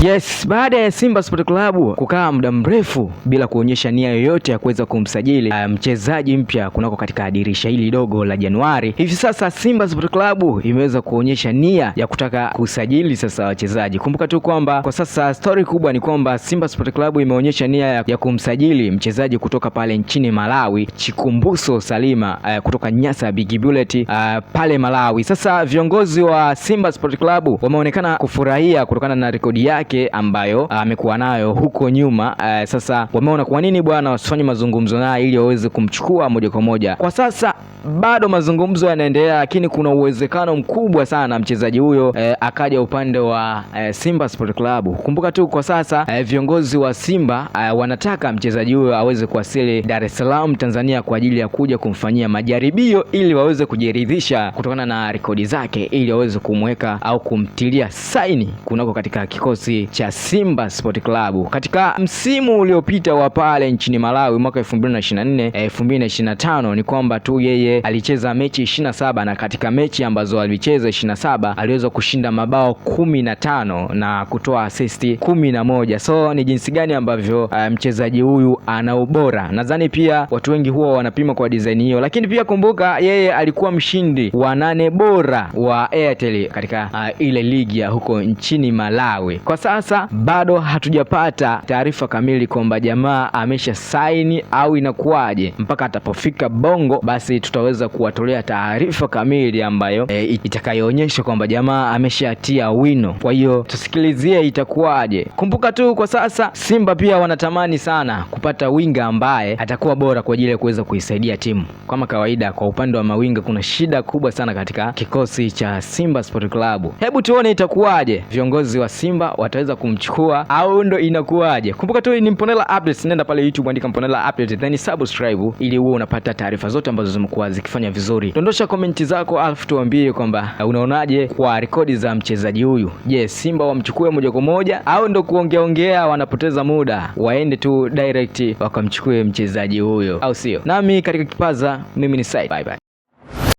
Yes, baada ya Simba Sport Club kukaa muda mrefu bila kuonyesha nia yoyote ya kuweza kumsajili mchezaji mpya kunako katika dirisha hili dogo la Januari, hivi sasa Simba Sport Club imeweza kuonyesha nia ya kutaka kusajili sasa wachezaji. Kumbuka tu kwamba kwa sasa story kubwa ni kwamba Simba Sport Club imeonyesha nia ya kumsajili mchezaji kutoka pale nchini Malawi, Chikumbuso Salima kutoka Nyasa Big Bullet pale Malawi. Sasa viongozi wa Simba Sport Club wameonekana kufurahia kutokana na rekodi yake ambayo amekuwa nayo huko nyuma. Sasa wameona kwa nini bwana wasifanye mazungumzo naye ili waweze kumchukua moja kwa moja. Kwa sasa bado mazungumzo yanaendelea, lakini kuna uwezekano mkubwa sana mchezaji huyo akaja upande wa Simba Sport Club. Kumbuka tu kwa sasa viongozi wa Simba wanataka mchezaji huyo aweze kuwasili Dar es Salaam Tanzania kwa ajili ya kuja kumfanyia majaribio ili waweze kujiridhisha kutokana na rekodi zake ili waweze kumweka au kumtilia saini kunako katika kikosi cha Simba Sport Club. Katika msimu uliopita wa pale nchini Malawi mwaka 2024 2025 ni kwamba tu yeye alicheza mechi 27 na katika mechi ambazo alicheza 27 aliweza kushinda mabao 15 na kutoa assist 11. So ni jinsi gani ambavyo mchezaji huyu ana ubora. Nadhani pia watu wengi huwa wanapima kwa design hiyo, lakini pia kumbuka yeye alikuwa mshindi wa 8 bora wa Airtel katika ile ligi ya huko nchini Malawi. Kwa sasa bado hatujapata taarifa kamili kwamba jamaa amesha saini au inakuwaje. Mpaka atapofika Bongo basi tutaweza kuwatolea taarifa kamili ambayo itakayoonyesha kwamba jamaa ameshatia wino. Kwa hiyo tusikilizie itakuwaje. Kumbuka tu kwa sasa Simba pia wanatamani sana kupata winga ambaye atakuwa bora kwa ajili ya kuweza kuisaidia timu. Kama kawaida kwa upande wa mawinga kuna shida kubwa sana katika kikosi cha Simba Sport Club. Hebu tuone itakuwaje. Viongozi wa Simba wataweza kumchukua au ndo inakuwaje? Kumbuka tu ni Mponela Updates, nenda pale YouTube andika Mponela Updates then subscribe ili uwe unapata taarifa zote ambazo zimekuwa zikifanya vizuri. Dondosha komenti zako alafu tuambie kwamba unaonaje kwa rekodi za mchezaji huyu. Je, Simba wamchukue moja kwa moja au ndo kuongeaongea wanapoteza muda? Waende tu direct wakamchukue mchezaji huyo au sio? Nami katika Kipaza mimi ni Said. Bye bye.